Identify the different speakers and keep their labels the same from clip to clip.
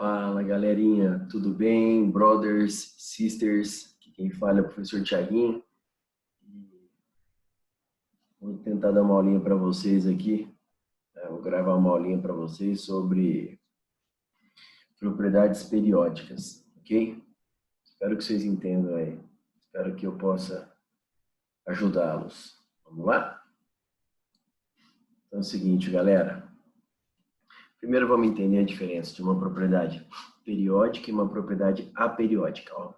Speaker 1: Fala, galerinha, tudo bem? Brothers, sisters, aqui quem fala é o professor Thiaguinho. Vou tentar dar uma aulinha para vocês aqui. Vou gravar uma aulinha para vocês sobre propriedades periódicas, ok? Espero que vocês entendam aí. Espero que eu possa ajudá-los. Vamos lá? Então é o seguinte, galera. Primeiro vamos entender a diferença de uma propriedade periódica e uma propriedade aperiódica. Ó.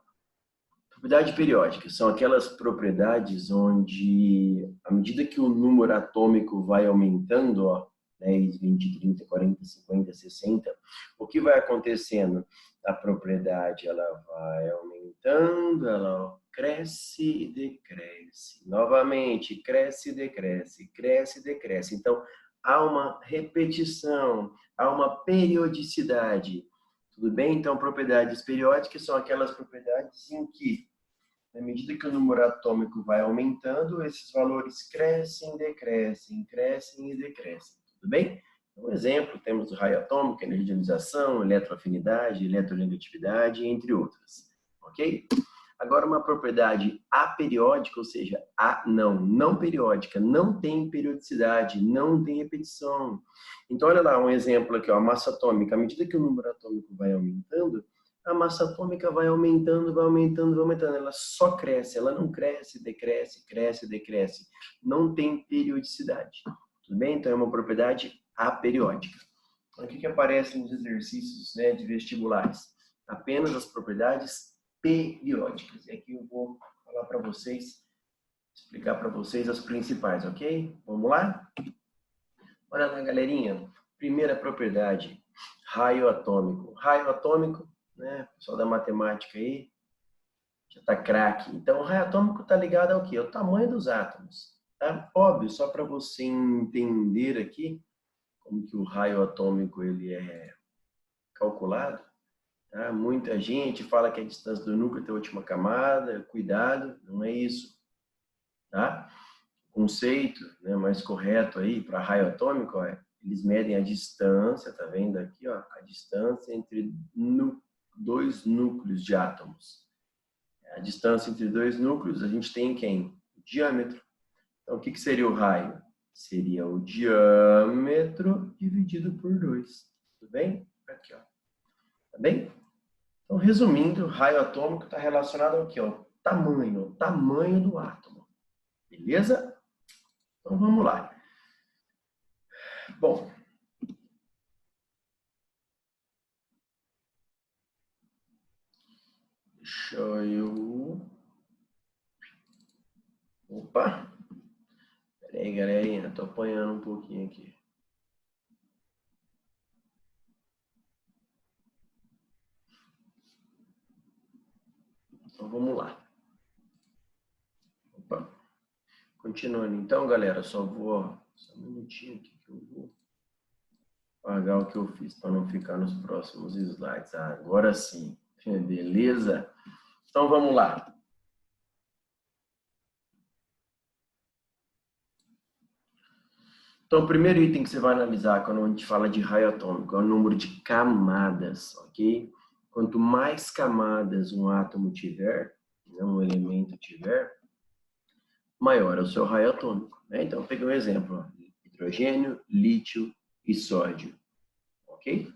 Speaker 1: Propriedade periódica são aquelas propriedades onde, à medida que o número atômico vai aumentando, ó, 10, 20, 30, 40, 50, 60, o que vai acontecendo? A propriedade ela vai aumentando, ela cresce e decresce. Novamente, cresce e decresce, cresce e decresce. Então, há uma repetição, há uma periodicidade. Tudo bem? Então, propriedades periódicas são aquelas propriedades em que, na medida que o número atômico vai aumentando, esses valores crescem, decrescem, crescem e decrescem. Tudo bem? Um exemplo, temos o raio atômico, energia de ionização, eletroafinidade, eletronegatividade, entre outras. Ok? Agora, uma propriedade aperiódica, ou seja, não periódica, não tem periodicidade, não tem repetição. Então, olha lá um exemplo aqui, ó, a massa atômica. À medida que o número atômico vai aumentando, a massa atômica vai aumentando, vai aumentando, vai aumentando. Ela só cresce, ela não cresce, decresce, cresce, decresce. Não tem periodicidade. Tudo bem? Então, é uma propriedade aperiódica. Então, o que aparece nos exercícios, né, de vestibulares? Apenas as propriedades periódicas. E aqui eu vou falar para vocês, explicar para vocês as principais, ok? Vamos lá? Olha lá, galerinha. Primeira propriedade, raio atômico. Raio atômico, né? Pessoal da matemática aí, já está craque. Então, o raio atômico está ligado ao quê? Ao tamanho dos átomos. Tá? Óbvio, só para você entender aqui como que o raio atômico ele é calculado. Tá? Muita gente fala que a distância do núcleo até a última camada, cuidado, não é isso. Tá? O conceito, né, mais correto aí para raio atômico, ó, eles medem a distância, tá vendo aqui, ó, a distância entre dois núcleos de átomos. A distância entre dois núcleos, a gente tem quem? O diâmetro. Então, o que seria o raio? Seria o diâmetro dividido por 2. Tudo bem? Aqui, ó. Tá bem? Então, resumindo, o raio atômico está relacionado ao quê? Ao tamanho do átomo. Beleza? Então, vamos lá. Bom, deixa eu... Opa! Pera aí, galerinha, tô apanhando um pouquinho aqui. Então, vamos lá. Opa! Continuando, então, galera, só um minutinho aqui que eu vou apagar o que eu fiz para não ficar nos próximos slides. Agora sim, beleza? Então, vamos lá. Então, o primeiro item que você vai analisar quando a gente fala de raio atômico é o número de camadas, ok? Quanto mais camadas um átomo tiver, um elemento tiver, maior é o seu raio atômico. Né? Então, peguei um exemplo, ó, hidrogênio, lítio e sódio, ok?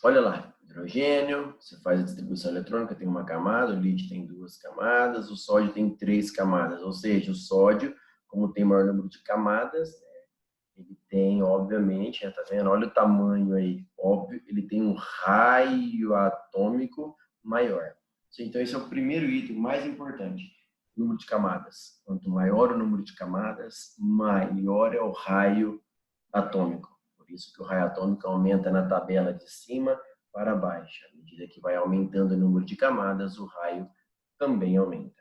Speaker 1: Olha lá, hidrogênio, você faz a distribuição eletrônica, tem uma camada, o lítio tem 2 camadas, o sódio tem 3 camadas, ou seja, o sódio, como tem maior número de camadas, ele tem, obviamente, tá vendo? Olha o tamanho aí, óbvio, ele tem um raio atômico maior. Então, esse é o primeiro item mais importante. Número de camadas. Quanto maior o número de camadas, maior é o raio atômico. Por isso que o raio atômico aumenta na tabela de cima para baixo. À medida que vai aumentando o número de camadas, o raio também aumenta.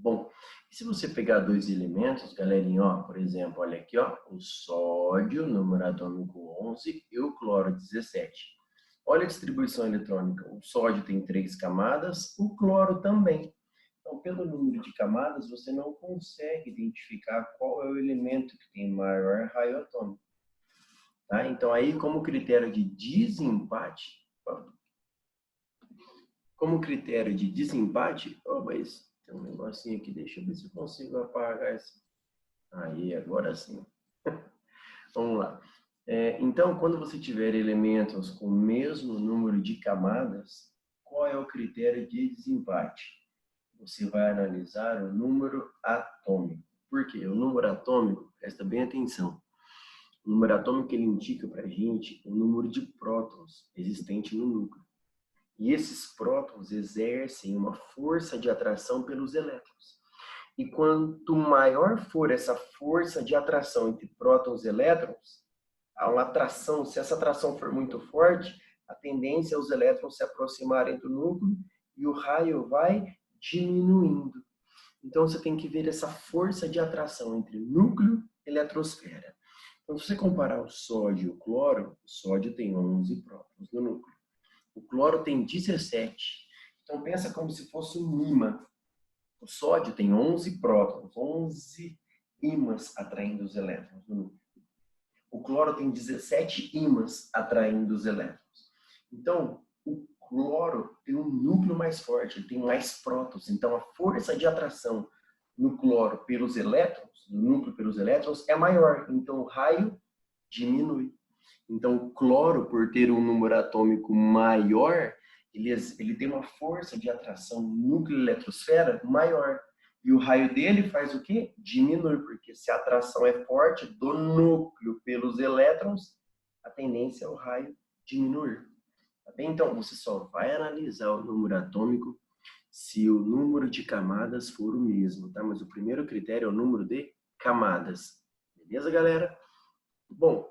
Speaker 1: Bom, e se você pegar dois elementos, galerinha, ó, por exemplo, olha aqui, ó, o sódio, número atômico 11, e o cloro 17. Olha a distribuição eletrônica. O sódio tem 3 camadas, o cloro também. Então, pelo número de camadas, você não consegue identificar qual é o elemento que tem maior raio atômico. Tá? Então, aí, como critério de desempate, mas tem um negocinho aqui, deixa eu ver se eu consigo apagar esse. Aí, agora sim. Vamos lá. Então, quando você tiver elementos com o mesmo número de camadas, qual é o critério de desempate? Você vai analisar o número atômico. Por quê? O número atômico, presta bem atenção, o número atômico ele indica para a gente o número de prótons existente no núcleo. E esses prótons exercem uma força de atração pelos elétrons. E quanto maior for essa força de atração entre prótons e elétrons, há uma atração, se essa atração for muito forte, a tendência é os elétrons se aproximarem do núcleo e o raio vai diminuindo. Então você tem que ver essa força de atração entre núcleo e eletrosfera. Então, se você comparar o sódio e o sódio tem 11 prótons no núcleo. O cloro tem 17. Então pensa como se fosse um ímã. O sódio tem 11 prótons, 11 ímãs atraindo os elétrons no núcleo. O cloro tem 17 ímãs atraindo os elétrons. Então, o cloro tem um núcleo mais forte, ele tem mais prótons. Então, a força de atração no cloro pelos elétrons, no núcleo pelos elétrons, é maior. Então, o raio diminui. Então, o cloro, por ter um número atômico maior, ele tem uma força de atração núcleo-eletrosfera maior. E o raio dele faz o quê? Diminui, porque se a atração é forte do núcleo pelos elétrons, a tendência é o raio diminuir. Tá bem? Então, você só vai analisar o número atômico se o número de camadas for o mesmo, tá? Mas o primeiro critério é o número de camadas. Beleza, galera? Bom,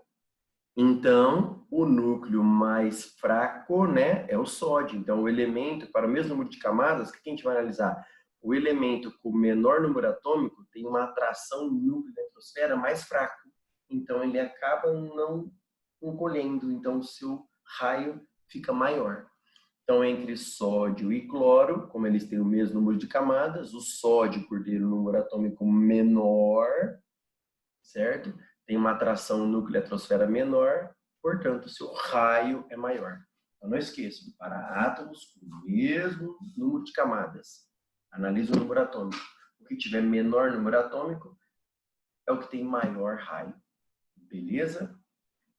Speaker 1: então, o núcleo mais fraco, né, é o sódio. Então, o elemento, para o mesmo número de camadas, o que a gente vai analisar? O elemento com menor número atômico tem uma atração no núcleo da eletrosfera mais fraco. Então, ele acaba não encolhendo. Então, o seu raio fica maior. Então, entre sódio e cloro, como eles têm o mesmo número de camadas, o sódio, por ter um número atômico menor, certo? Tem uma atração no núcleo eletrosfera menor, portanto, seu raio é maior. Então, não esqueça, para átomos com o mesmo número de camadas, analise o número atômico. O que tiver menor número atômico é o que tem maior raio. Beleza?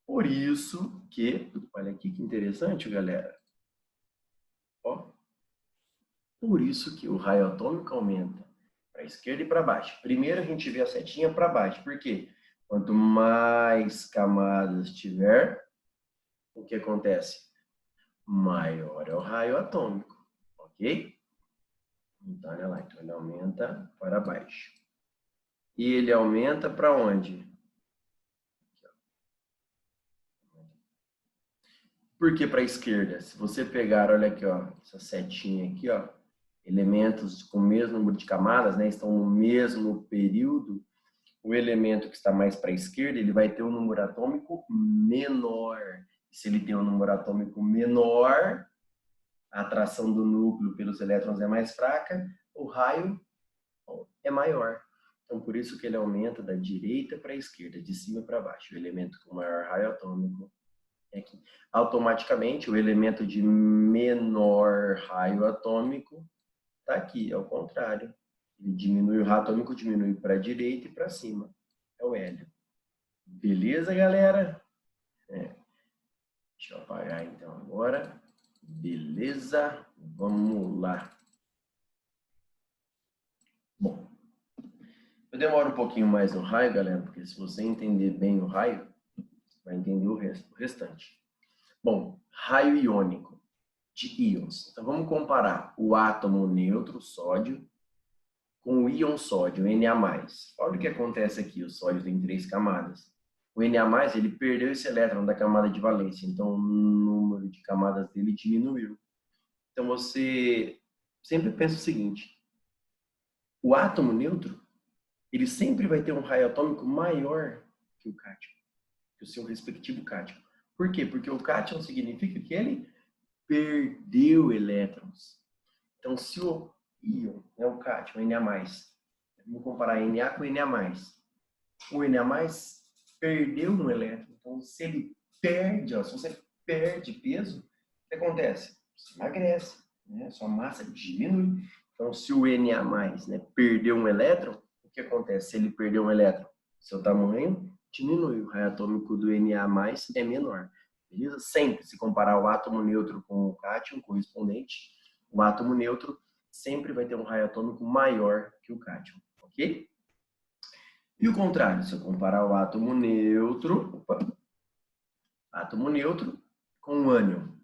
Speaker 1: Por isso que, olha aqui que interessante, galera. Ó, por isso que o raio atômico aumenta para a esquerda e para baixo. Primeiro a gente vê a setinha para baixo. Por quê? Quanto mais camadas tiver, o que acontece? Maior é o raio atômico, ok? Então, olha lá, então ele aumenta para baixo. E ele aumenta para onde? Por que para a esquerda? Se você pegar, olha aqui, ó, essa setinha aqui, ó, elementos com o mesmo número de camadas, né, estão no mesmo período, o elemento que está mais para a esquerda, ele vai ter um número atômico menor. Se ele tem um número atômico menor, a atração do núcleo pelos elétrons é mais fraca, o raio é maior. Então, por isso que ele aumenta da direita para a esquerda, de cima para baixo. O elemento com maior raio atômico é aqui. Automaticamente, o elemento de menor raio atômico está aqui, ao contrário. Ele diminui, o raio atômico diminui para a direita e para cima. É o hélio. Beleza, galera? Deixa eu apagar então agora. Beleza? Vamos lá. Bom, eu demoro um pouquinho mais no raio, galera, porque se você entender bem o raio, vai entender o restante. Bom, raio iônico de íons. Então vamos comparar o átomo neutro, sódio, com o íon sódio, Na+. Olha o que acontece aqui, o sódio tem 3 camadas. O Na+, ele perdeu esse elétron da camada de valência, então o número de camadas dele diminuiu. Então você sempre pensa o seguinte, o átomo neutro, ele sempre vai ter um raio atômico maior que o cátion, que o seu respectivo cátion. Por quê? Porque o cátion significa que ele perdeu elétrons. Então, se o íon, né, o cátion, Na+, vamos comparar Na com Na+. O Na+, perdeu um elétron. Então, se ele perde, ó, se você perde peso, o que acontece? Você emagrece, né? Sua massa diminui. Então, se o Na+, né, perdeu um elétron, o que acontece? Se ele perdeu um elétron, seu tamanho diminui. O raio atômico do Na+ é menor. Beleza? Sempre, se comparar o átomo neutro com o cátion correspondente, o átomo neutro sempre vai ter um raio atômico maior que o cátion, ok? E o contrário, se eu comparar o átomo neutro com o ânion. O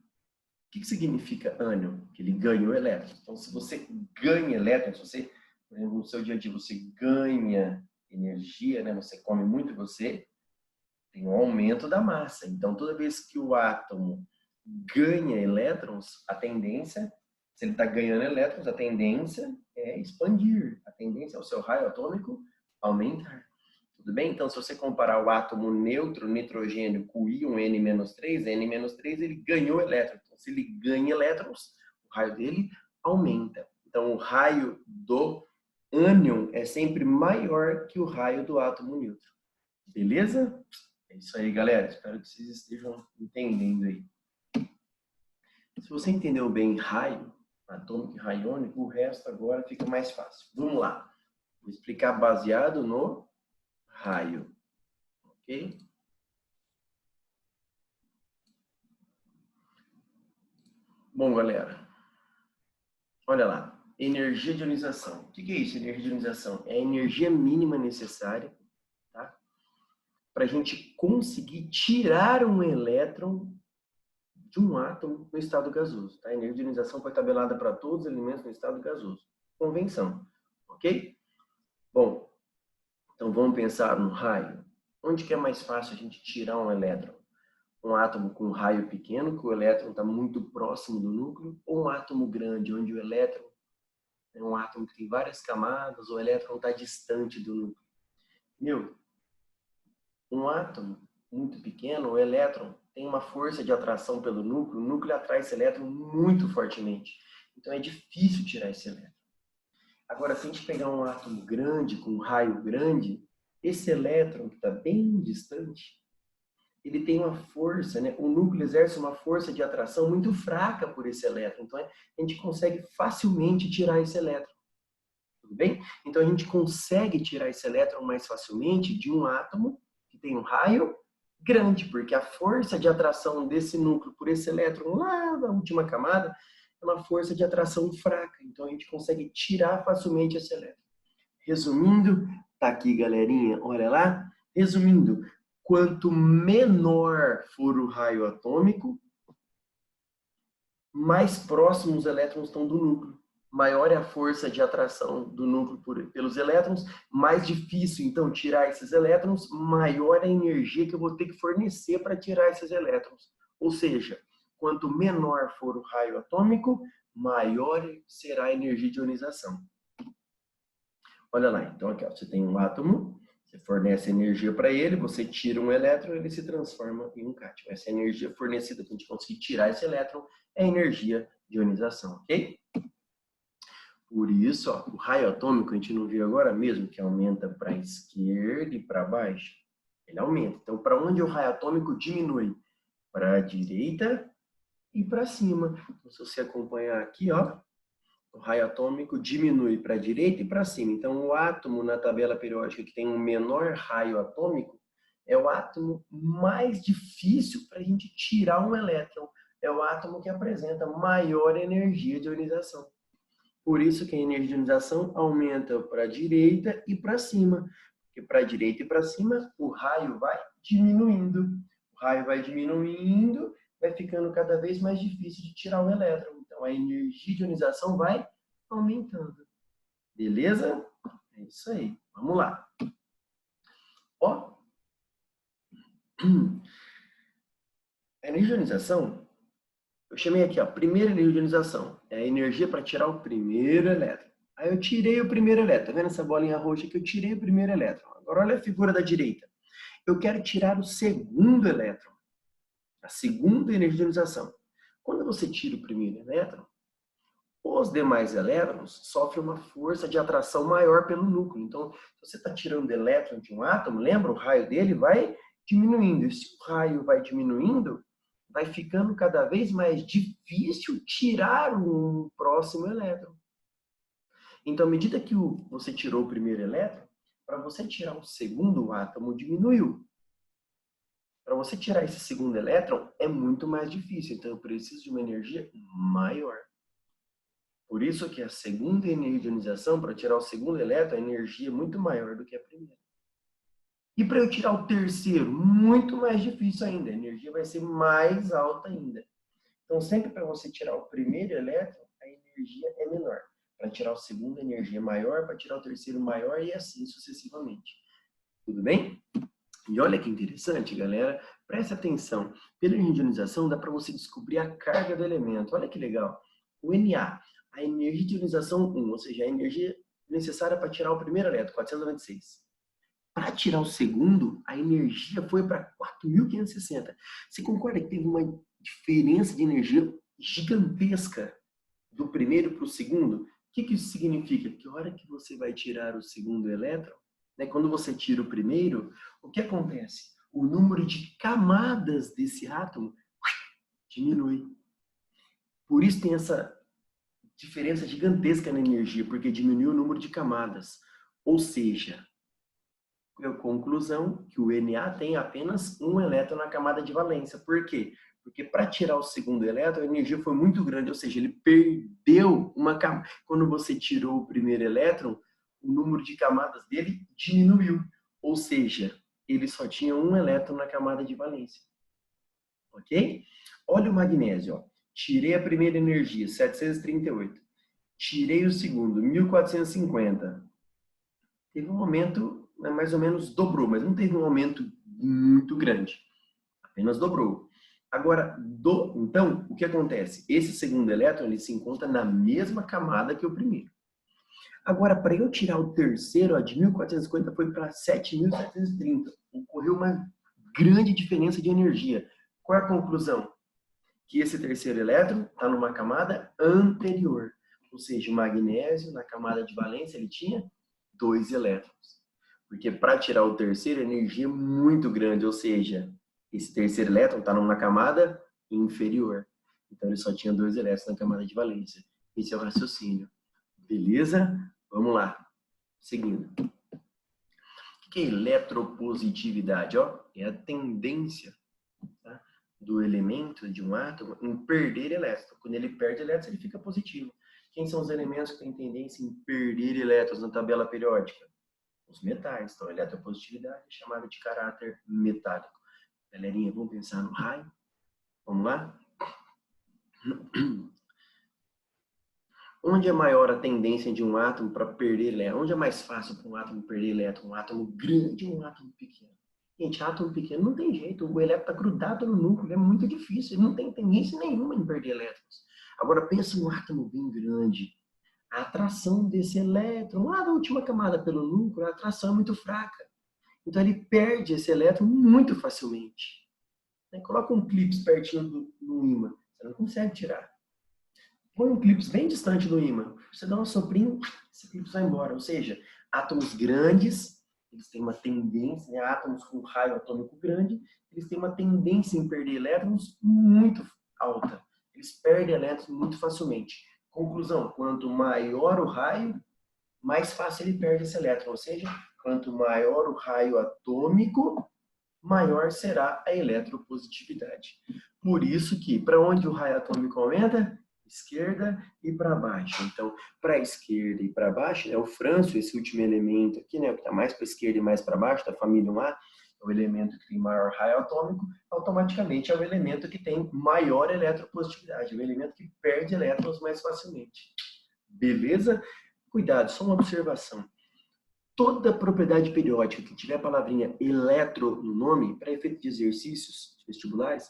Speaker 1: que significa ânion? Que ele ganhou elétrons. Então, se você ganha elétrons, se você, por exemplo, no seu dia a dia, você ganha energia, né? Você come muito e você tem um aumento da massa. Então, toda vez que o átomo ganha elétrons, a tendência, se ele está ganhando elétrons, a tendência é expandir. A tendência é o seu raio atômico aumentar. Tudo bem? Então, se você comparar o átomo neutro, nitrogênio, com o íon N-3, N-3 ele ganhou elétrons. Então, se ele ganha elétrons, o raio dele aumenta. Então, o raio do ânion é sempre maior que o raio do átomo neutro. Beleza? É isso aí, galera. Espero que vocês estejam entendendo aí. Se você entendeu bem raio atômico e raio iônico, o resto agora fica mais fácil. Vamos lá. Vou explicar baseado no raio. Ok? Bom, galera. Olha lá. Energia de ionização. O que é isso, energia de ionização? É a energia mínima necessária, tá? Para a gente conseguir tirar um elétron de um átomo no estado gasoso. Tá? A energia de ionização foi tabelada para todos os elementos no estado gasoso. Convenção. Ok? Bom, então vamos pensar no raio. Onde que é mais fácil a gente tirar um elétron? Um átomo com um raio pequeno, que o elétron está muito próximo do núcleo, ou um átomo grande, onde o elétron é um átomo que tem várias camadas, o elétron está distante do núcleo. Meu, um átomo muito pequeno, o elétron tem uma força de atração pelo núcleo, o núcleo atrai esse elétron muito fortemente. Então é difícil tirar esse elétron. Agora, se a gente pegar um átomo grande, com um raio grande, esse elétron que está bem distante, ele tem uma força, né? O núcleo exerce uma força de atração muito fraca por esse elétron. Então, a gente consegue facilmente tirar esse elétron. Tudo bem? Então, a gente consegue tirar esse elétron mais facilmente de um átomo que tem um raio grande, porque a força de atração desse núcleo por esse elétron lá na última camada é uma força de atração fraca. Então, a gente consegue tirar facilmente esse elétron. Resumindo, tá aqui, galerinha, olha lá. Resumindo, quanto menor for o raio atômico, mais próximos os elétrons estão do núcleo. Maior é a força de atração do núcleo pelos elétrons, mais difícil, então, tirar esses elétrons, maior é a energia que eu vou ter que fornecer para tirar esses elétrons. Ou seja, quanto menor for o raio atômico, maior será a energia de ionização. Olha lá, então aqui ó, você tem um átomo, você fornece energia para ele, você tira um elétron, ele se transforma em um cátion. Essa energia fornecida para a gente conseguir tirar esse elétron é a energia de ionização, ok? Por isso, ó, o raio atômico, a gente não viu agora mesmo que aumenta para a esquerda e para baixo? Ele aumenta. Então, para onde o raio atômico diminui? Para a direita e para cima. Então, se você acompanhar aqui, ó, o raio atômico diminui para a direita e para cima. Então, o átomo na tabela periódica que tem um menor raio atômico é o átomo mais difícil para a gente tirar um elétron. É o átomo que apresenta maior energia de ionização. Por isso que a energia de ionização aumenta para a direita e para cima. Porque para a direita e para cima, o raio vai diminuindo. O raio vai diminuindo, vai ficando cada vez mais difícil de tirar o elétron. Então, a energia de ionização vai aumentando. Beleza? É isso aí. Vamos lá. Ó. A energia de ionização, eu chamei aqui, ó, primeira energia de ionização. É a energia para tirar o primeiro elétron. Aí eu tirei o primeiro elétron. Tá vendo essa bolinha roxa aqui? Eu tirei o primeiro elétron. Agora olha a figura da direita. Eu quero tirar o segundo elétron. A segunda energia de ionização. Quando você tira o primeiro elétron, os demais elétrons sofrem uma força de atração maior pelo núcleo. Então, se você está tirando elétron de um átomo, lembra? O raio dele vai diminuindo. E se o raio vai diminuindo, vai ficando cada vez mais difícil tirar um próximo elétron. Então, à medida que você tirou o primeiro elétron, para você tirar o segundo, o átomo diminuiu. Para você tirar esse segundo elétron, é muito mais difícil. Então, eu preciso de uma energia maior. Por isso que a segunda energia de ionização, para tirar o segundo elétron, a energia é muito maior do que a primeira. E para eu tirar o terceiro, muito mais difícil ainda. A energia vai ser mais alta ainda. Então, sempre para você tirar o primeiro elétron, a energia é menor. Para tirar o segundo, a energia é maior. Para tirar o terceiro, maior. E assim sucessivamente. Tudo bem? E olha que interessante, galera. Preste atenção. Pela ionização, dá para você descobrir a carga do elemento. Olha que legal. O Na, a energia de ionização 1, ou seja, a energia necessária para tirar o primeiro elétron, 496. Para tirar o segundo, a energia foi para 4.560. Você concorda que teve uma diferença de energia gigantesca do primeiro para o segundo? O que isso significa? Que a hora que você vai tirar o segundo elétron, né, quando você tira o primeiro, o que acontece? O número de camadas desse átomo diminui. Por isso tem essa diferença gigantesca na energia, porque diminui o número de camadas. Ou seja, a conclusão que o Na tem apenas um elétron na camada de valência. Por quê? Porque para tirar o segundo elétron, a energia foi muito grande, ou seja, ele perdeu uma camada. Quando você tirou o primeiro elétron, o número de camadas dele diminuiu. Ou seja, ele só tinha um elétron na camada de valência. Ok? Olha o magnésio. Ó. Tirei a primeira energia, 738. Tirei o segundo, 1450. Teve um aumento, mais ou menos dobrou, mas não teve um aumento muito grande. Apenas dobrou. Agora, então, o que acontece? Esse segundo elétron ele se encontra na mesma camada que o primeiro. Agora, para eu tirar o terceiro, ó, de 1450 foi para 7.730. Ocorreu uma grande diferença de energia. Qual é a conclusão? Que esse terceiro elétron está numa camada anterior. Ou seja, o magnésio, na camada de valência, ele tinha 2 elétrons. Porque para tirar o terceiro, a energia é muito grande, ou seja, esse terceiro elétron está numa camada inferior. Então, ele só tinha 2 elétrons na camada de valência. Esse é o raciocínio. Beleza? Vamos lá. Seguindo. O que é eletropositividade? Ó, é a tendência, tá, do elemento, de um átomo, em perder elétrons. Quando ele perde elétrons, ele fica positivo. Quem são os elementos que têm tendência em perder elétrons na tabela periódica? Os metais. Então, a eletropositividade é chamada de caráter metálico. Galerinha, vamos pensar no raio? Vamos lá? Onde é maior a tendência de um átomo para perder elétron? Onde é mais fácil para um átomo perder elétron? Um átomo grande ou um átomo pequeno? Gente, átomo pequeno não tem jeito. O elétron está grudado no núcleo. É muito difícil. Ele não tem tendência nenhuma em perder elétrons. Agora, pensa num átomo bem grande. A atração desse elétron lá da última camada pelo núcleo, a atração é muito fraca. Então, ele perde esse elétron muito facilmente. Coloca um clipe pertinho do ímã. Você não consegue tirar. Põe um clipe bem distante do ímã. Você dá um soprinho, esse clipe vai embora. Ou seja, átomos grandes, eles têm uma tendência, né? Átomos com raio atômico grande, eles têm uma tendência em perder elétrons muito alta. Eles perdem elétrons muito facilmente. Conclusão, quanto maior o raio, mais fácil ele perde esse elétron. Ou seja, quanto maior o raio atômico, maior será a eletropositividade. Por isso que, para onde o raio atômico aumenta? Esquerda e para baixo. Então, para a esquerda e para baixo, né, o frâncio, esse último elemento aqui, né, que está mais para a esquerda e mais para baixo, da família 1A, é o elemento que tem maior raio atômico, automaticamente é o elemento que tem maior eletropositividade, é o elemento que perde elétrons mais facilmente. Beleza? Cuidado, só uma observação. Toda propriedade periódica que tiver a palavrinha eletro no nome, para efeito de exercícios vestibulares,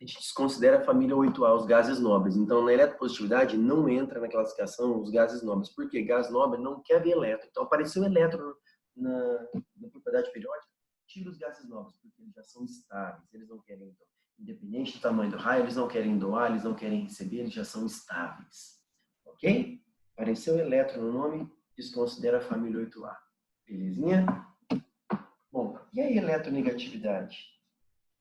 Speaker 1: a gente desconsidera a família 8A, os gases nobres. Então, na eletropositividade, não entra na classificação os gases nobres. Por quê? Gás nobre não quer ver elétron. Então, apareceu elétron na propriedade periódica, tira os gases nobres, porque eles já são estáveis. Eles não querem, então, independente do tamanho do raio, eles não querem doar, eles não querem receber, eles já são estáveis. Ok? Apareceu elétron no nome, desconsidera a família 8A. Belezinha? Bom, E a eletronegatividade?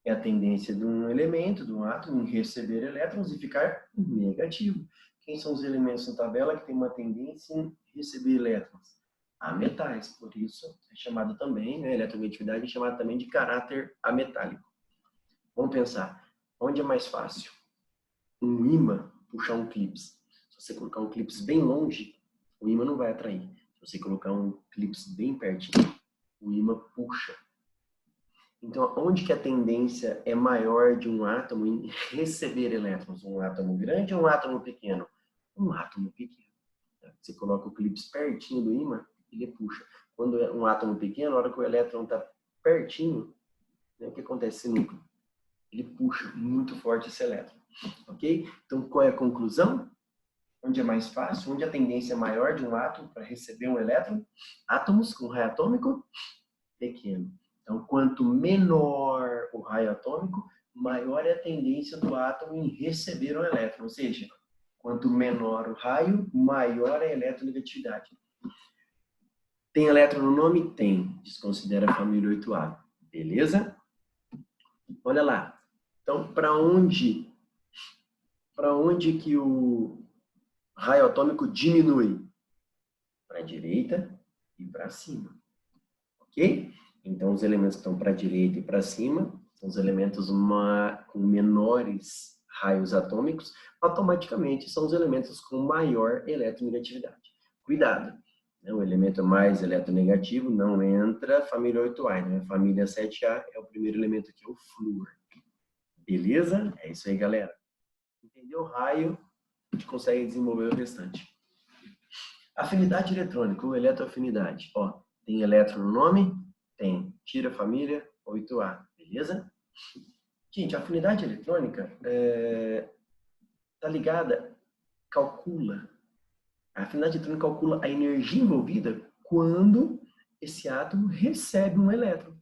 Speaker 1: É a tendência de um elemento, de um átomo, em receber elétrons e ficar negativo. Quem são os elementos na tabela que tem uma tendência em receber elétrons? Ametais, por isso é chamado também, né, eletronegatividade é chamada também de caráter ametálico. Vamos pensar, onde é mais fácil? Um ímã puxar um clips. Se você colocar um clips bem longe, o ímã não vai atrair. Se você colocar um clips bem pertinho, o ímã puxa. Então, onde que a tendência é maior de um átomo em receber elétrons? Um átomo grande ou um átomo pequeno? Um átomo pequeno. Você coloca o clips pertinho do ímã, ele puxa. Quando é um átomo pequeno, na hora que o elétron está pertinho, né, o que acontece nesse núcleo? Ele puxa muito forte esse elétron. Ok? Então, qual é a conclusão? Onde é mais fácil? Onde a tendência é maior de um átomo para receber um elétron? Átomos com raio atômico pequeno. Então, quanto menor o raio atômico, maior é a tendência do átomo em receber um elétron. Ou seja, quanto menor o raio, maior é a eletronegatividade. Tem elétron no nome? Tem. Desconsidera a família 8A. Beleza? Olha lá. Então, para onde que o raio atômico diminui? Para a direita e para cima. Ok? Então, os elementos que estão para a direita e para cima são os elementos com menores raios atômicos, automaticamente são os elementos com maior eletronegatividade. Cuidado! Né? O elemento mais eletronegativo não entra família 8A, né? Família 7A é o primeiro elemento aqui, o flúor. Beleza? É isso aí, galera. Entendeu o raio? A gente consegue desenvolver o restante. Afinidade eletrônica ou eletroafinidade. Ó, tem elétron no nome? Tem. Tira a família 8A. Beleza? Gente, a afinidade eletrônica está ligada, calcula. A afinidade eletrônica calcula a energia envolvida quando esse átomo recebe um elétron.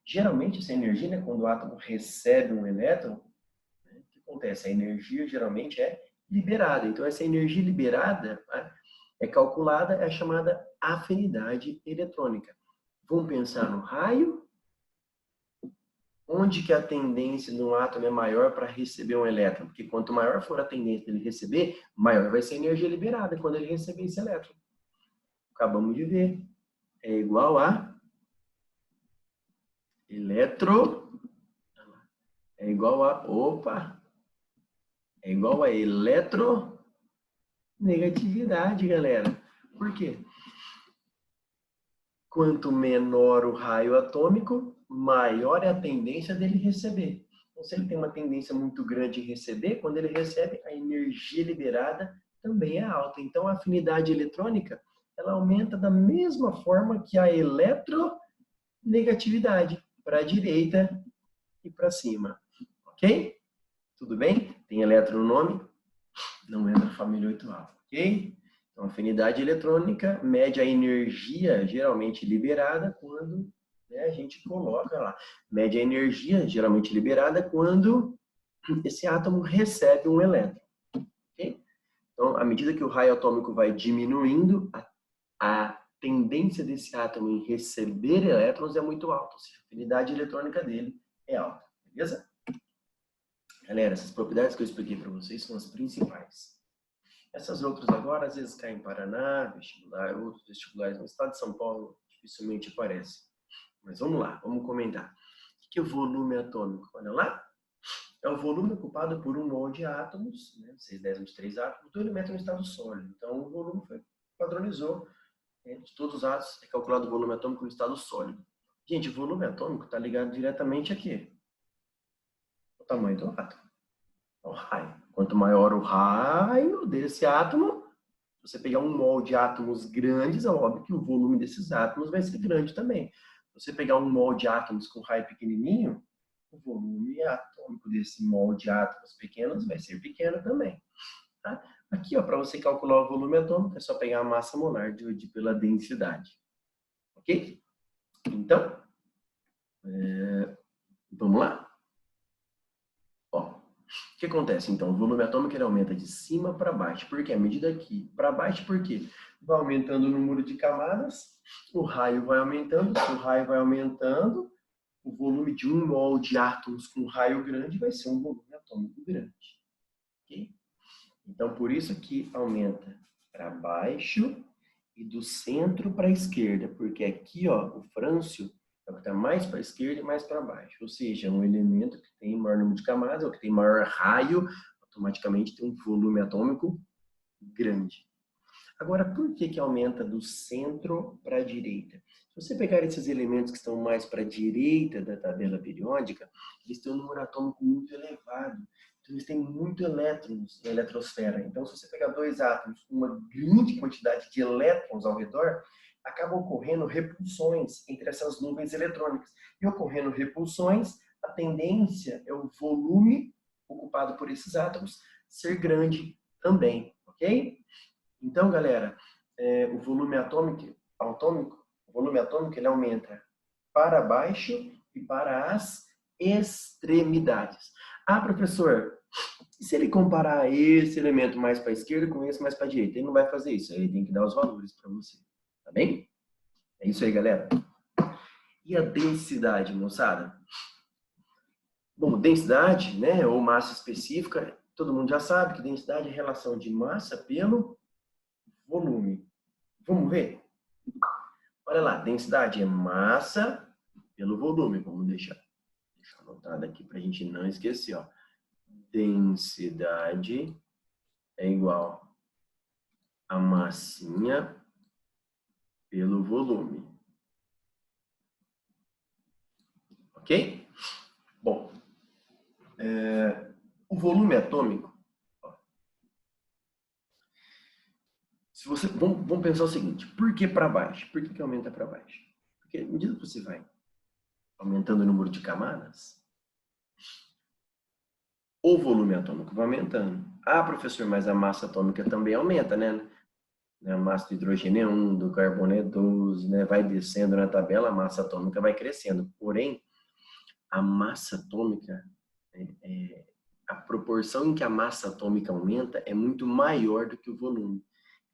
Speaker 1: Geralmente, essa energia, né, quando o átomo recebe um elétron, né, o que acontece? A energia geralmente é liberada. Então, essa energia liberada, né, é calculada, é a chamada afinidade eletrônica. Vamos pensar no raio. Onde que a tendência de um átomo é maior para receber um elétron? Porque quanto maior for a tendência dele receber, maior vai ser a energia liberada quando ele receber esse elétron. Acabamos de ver. É igual a é igual a eletronegatividade, galera. Por quê? Quanto menor o raio atômico, maior é a tendência dele receber. Então, se ele tem uma tendência muito grande em receber, quando ele recebe, a energia liberada também é alta. Então, a afinidade eletrônica, ela aumenta da mesma forma que a eletronegatividade, para a direita e para cima. Ok? Tudo bem? Tem elétron no nome? Não entra na família 8A. Ok? Então, a afinidade eletrônica mede a energia geralmente liberada quando, né, a gente coloca lá. Mede a energia geralmente liberada quando esse átomo recebe um elétron. Okay? Então, à medida que o raio atômico vai diminuindo, a tendência desse átomo em receber elétrons é muito alta. Ou seja, a afinidade eletrônica dele é alta. Beleza? Galera, essas propriedades que eu expliquei para vocês são as principais. Essas outras agora, às vezes caem em Paraná, vestibular, outros vestibulares no estado de São Paulo, dificilmente aparecem. Mas vamos lá, vamos comentar. O que é o volume atômico? Olha lá. É o volume ocupado por um mol de átomos, né, 6/10 átomos, do elemento no estado sólido. Então, o volume padronizou, né, de todos os átomos, é calculado o volume atômico no estado sólido. Gente, o volume atômico está ligado diretamente a quê? O tamanho do átomo. O raio. Quanto maior o raio desse átomo, se você pegar um mol de átomos grandes, é óbvio que o volume desses átomos vai ser grande também. Se você pegar um mol de átomos com raio pequenininho, o volume atômico desse mol de átomos pequenos vai ser pequeno também. Tá? Aqui, para você calcular o volume atômico, é só pegar a massa molar e dividir pela densidade. Ok? Então, vamos lá? O que acontece, então? O volume atômico ele aumenta de cima para baixo. Por quê? À medida que para baixo, por quê? Vai aumentando o número de camadas, o raio vai aumentando. Se o raio vai aumentando, o volume de 1 mol de átomos com raio grande vai ser um volume atômico grande. Okay? Então, por isso que aumenta para baixo e do centro para a esquerda, porque aqui, ó, o frâncio é o que está mais para a esquerda e mais para baixo. Ou seja, é um elemento que tem maior número de camadas, ou que tem maior raio, automaticamente tem um volume atômico grande. Agora, por que aumenta do centro para a direita? Se você pegar esses elementos que estão mais para a direita da tabela periódica, eles têm um número atômico muito elevado. Então, eles têm muitos elétrons na eletrosfera. Então, se você pegar dois átomos com uma grande quantidade de elétrons ao redor, acabam ocorrendo repulsões entre essas nuvens eletrônicas. E ocorrendo repulsões, a tendência é o volume ocupado por esses átomos ser grande também, ok? Então, galera, o volume atômico ele aumenta para baixo e para as extremidades. Ah, professor, e se ele comparar esse elemento mais para a esquerda com esse mais para a direita? Ele não vai fazer isso, ele tem que dar os valores para você, tá bem? É isso aí, galera. E a densidade, moçada? Bom, densidade, né, ou massa específica, todo mundo já sabe que densidade é a relação de massa pelo volume. Vamos ver? Olha lá, densidade é massa pelo volume. Vamos deixar anotado aqui para a gente não esquecer. Ó. Densidade é igual a massinha pelo volume. Ok? Bom, o volume atômico. Ó, se você, vamos pensar o seguinte: por que para baixo? Por que aumenta para baixo? Porque à medida que você vai aumentando o número de camadas, o volume atômico vai aumentando. Ah, professor, mas a massa atômica também aumenta, né? A massa do hidrogênio é 1, do carbono é 12, né? Vai descendo na tabela, a massa atômica vai crescendo. Porém, a massa atômica, a proporção em que a massa atômica aumenta é muito maior do que o volume.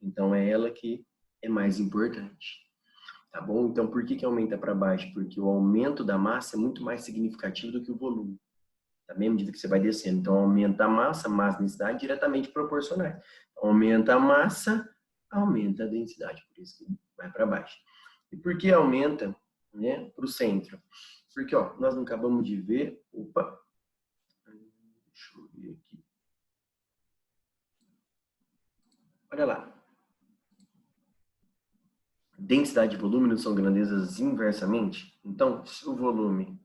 Speaker 1: Então, é ela que é mais importante. Tá bom? Então, por que aumenta para baixo? Porque o aumento da massa é muito mais significativo do que o volume. Também à medida que você vai descendo. Então, aumenta a massa e densidade diretamente proporcionais. Aumenta a massa, aumenta a densidade. Por isso que vai para baixo. E por que aumenta, né, para o centro? Porque, ó, nós não acabamos de ver... Opa! Deixa eu ver aqui. Olha lá. Densidade e volume não são grandezas inversamente? Então, se o volume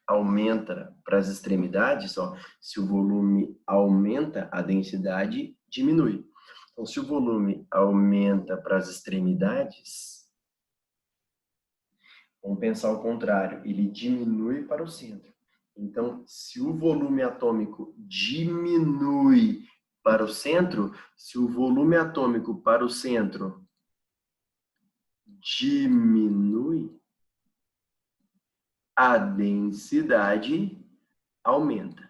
Speaker 1: aumenta para as extremidades, ó, se o volume aumenta, a densidade diminui. Então, se o volume aumenta para as extremidades, vamos pensar ao contrário, ele diminui para o centro. Então, se o volume atômico diminui para o centro, se o volume atômico para o centro diminui, a densidade aumenta.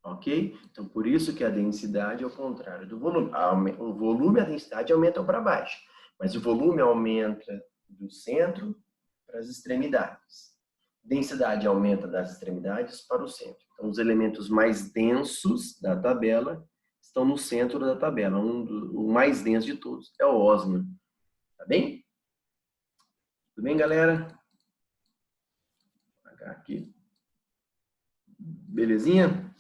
Speaker 1: Ok? Então, por isso que a densidade é o contrário do volume. O volume e a densidade aumentam para baixo, mas o volume aumenta do centro para as extremidades. Densidade aumenta das extremidades para o centro. Então, os elementos mais densos da tabela estão no centro da tabela. O mais denso de todos é o ósmio. Tá bem? Tudo bem, galera? Vou apagar aqui. Belezinha?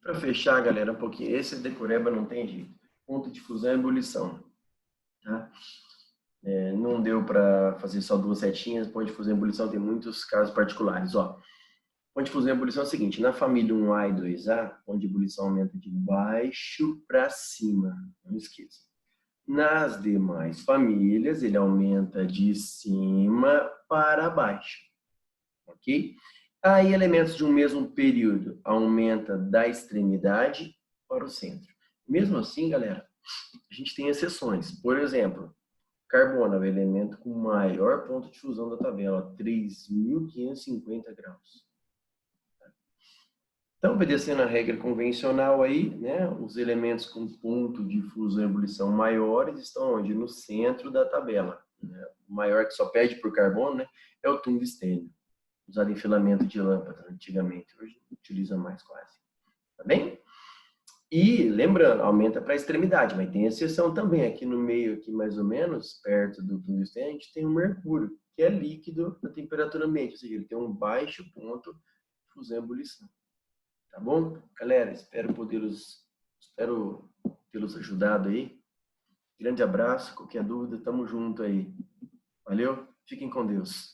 Speaker 1: Para fechar, galera, um pouquinho. Esse decoreba não tem jeito. Ponto de fusão e ebulição. Tá? Não deu para fazer só duas setinhas. Ponto de fusão e ebulição tem muitos casos particulares. Ó, ponto de fusão e ebulição é o seguinte: na família 1A e 2A, ponto de ebulição aumenta de baixo para cima. Não esqueça. Nas demais famílias, ele aumenta de cima para baixo. Ok? Aí, elementos de um mesmo período aumenta da extremidade para o centro. Mesmo assim, galera, a gente tem exceções. Por exemplo, carbono é o elemento com maior ponto de fusão da tabela, 3.550 graus. Então, obedecendo a regra convencional aí, né, os elementos com ponto de fusão e ebulição maiores estão onde? No centro da tabela. Né? O maior que só pede por carbono, né, é o tungstênio, usado em filamento de lâmpada antigamente, hoje não utiliza mais quase. Tá bem? E, lembrando, aumenta para a extremidade, mas tem exceção também. Aqui no meio, aqui mais ou menos, perto do tungstênio, a gente tem o mercúrio, que é líquido na temperatura ambiente, ou seja, ele tem um baixo ponto de fusão e ebulição. Tá bom? Galera, espero tê-los ajudado aí. Grande abraço, qualquer dúvida, tamo junto aí. Valeu? Fiquem com Deus.